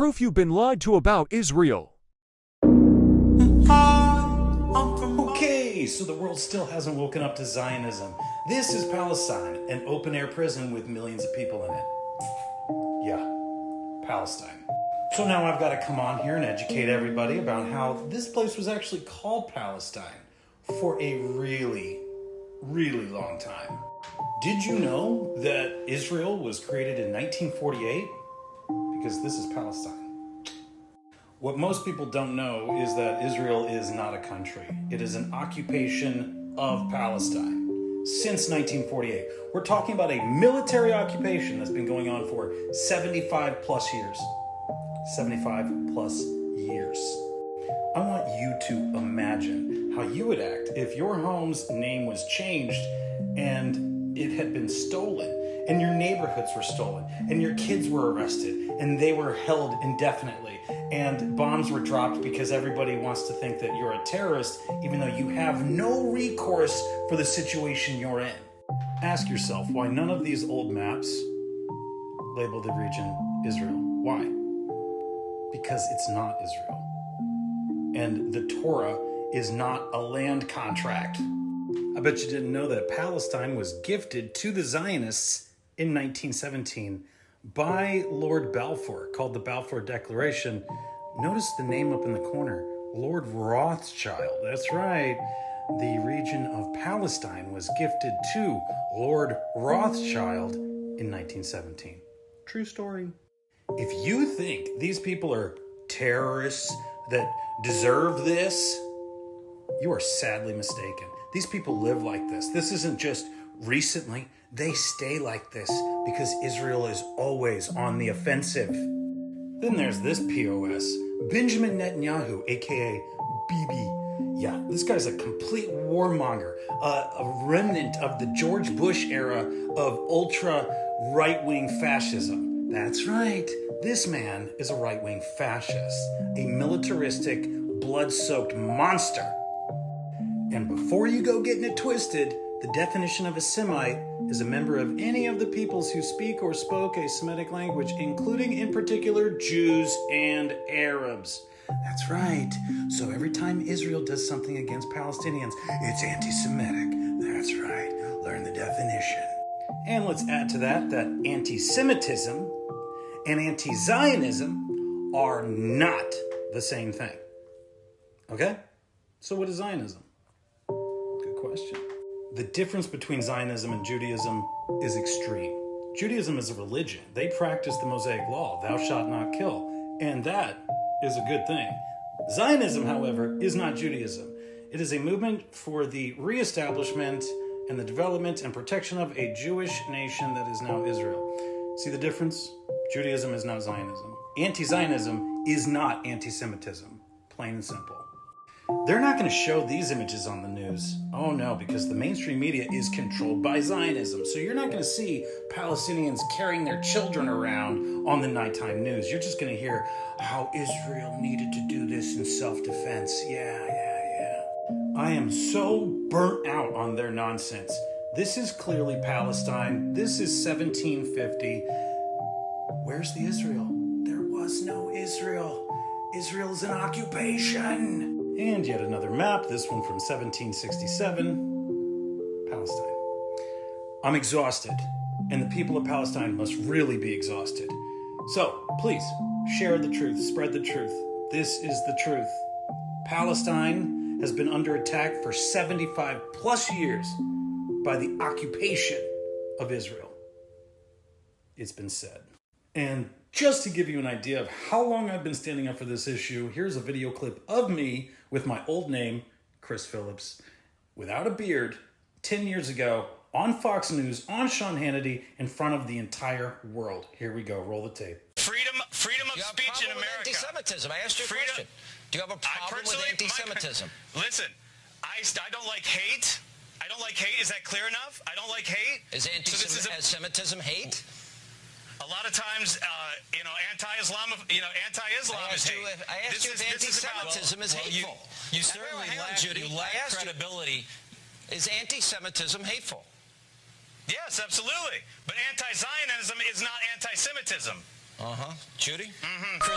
Proof you've been lied to about Israel. Okay, so the world still hasn't woken up to Zionism. This is Palestine, an open-air prison with millions of people in it. Yeah, Palestine. So now I've got to come on here and educate everybody about how this place was actually called Palestine for a really, really long time. Did you know that Israel was created in 1948? Because this is Palestine. What most people don't know is that Israel is not a country. It is an occupation of Palestine since 1948. We're talking about a military occupation that's been going on for 75 plus years. 75 plus years. I want you to imagine how you would act if your home's name was changed and it had been stolen, and your neighborhoods were stolen, and your kids were arrested, and they were held indefinitely, and bombs were dropped because everybody wants to think that you're a terrorist, even though you have no recourse for the situation you're in. Ask yourself why none of these old maps label the region Israel. Why? Because it's not Israel. And the Torah is not a land contract. I bet you didn't know that Palestine was gifted to the Zionists in 1917 by Lord Balfour, called the Balfour Declaration. Notice the name up in the corner, Lord Rothschild. That's right. The region of Palestine was gifted to Lord Rothschild in 1917. True story. If you think these people are terrorists that deserve this, you are sadly mistaken. These people live like this. This isn't just recently. They stay like this because Israel is always on the offensive. Then there's this POS, Benjamin Netanyahu, aka Bibi. Yeah, this guy's a complete warmonger, a remnant of the George Bush era of ultra right-wing fascism. That's right. This man is a right-wing fascist, a militaristic, blood-soaked monster. And before you go getting it twisted, the definition of a Semite is a member of any of the peoples who speak or spoke a Semitic language, including in particular Jews and Arabs. That's right. So every time Israel does something against Palestinians, it's anti-Semitic. That's right. Learn the definition. And let's add to that anti-Semitism and anti-Zionism are not the same thing. Okay? So what is Zionism? Good question. The difference between Zionism and Judaism is extreme. Judaism is a religion. They practice the Mosaic law, thou shalt not kill, and that is a good thing. Zionism, however, is not Judaism. It is a movement for the reestablishment and the development and protection of a Jewish nation that is now Israel. See the difference? Judaism is not Zionism. Anti-Zionism is not anti-Semitism. Plain and simple. They're not going to show these images on the news. Oh no, because the mainstream media is controlled by Zionism. So you're not going to see Palestinians carrying their children around on the nighttime news. You're just going to hear how Israel needed to do this in self-defense. Yeah. I am so burnt out on their nonsense. This is clearly Palestine. This is 1750. Where's the Israel? There was no Israel. Israel's an occupation. And yet another map, this one from 1767, Palestine. I'm exhausted, and the people of Palestine must really be exhausted. So, please, share the truth, spread the truth. This is the truth. Palestine has been under attack for 75 plus years by the occupation of Israel. It's been said. And just to give you an idea of how long I've been standing up for this issue, here's a video clip of me with my old name, Chris Phillips, without a beard, 10 years ago, on Fox News, on Sean Hannity, in front of the entire world. Here we go. Roll the tape. Freedom of speech in America. Anti-Semitism. I asked you a question. Do you have a problem with anti-Semitism? Listen, I don't like hate. I don't like hate. Is that clear enough? I don't like hate. Is anti-Semitism hate? A lot of times, anti-Islam is hate. I asked you if anti-Semitism is hateful. You certainly lack credibility. Is anti-Semitism hateful? Yes, absolutely. But anti-Zionism is not anti-Semitism. Judy? Mm-hmm.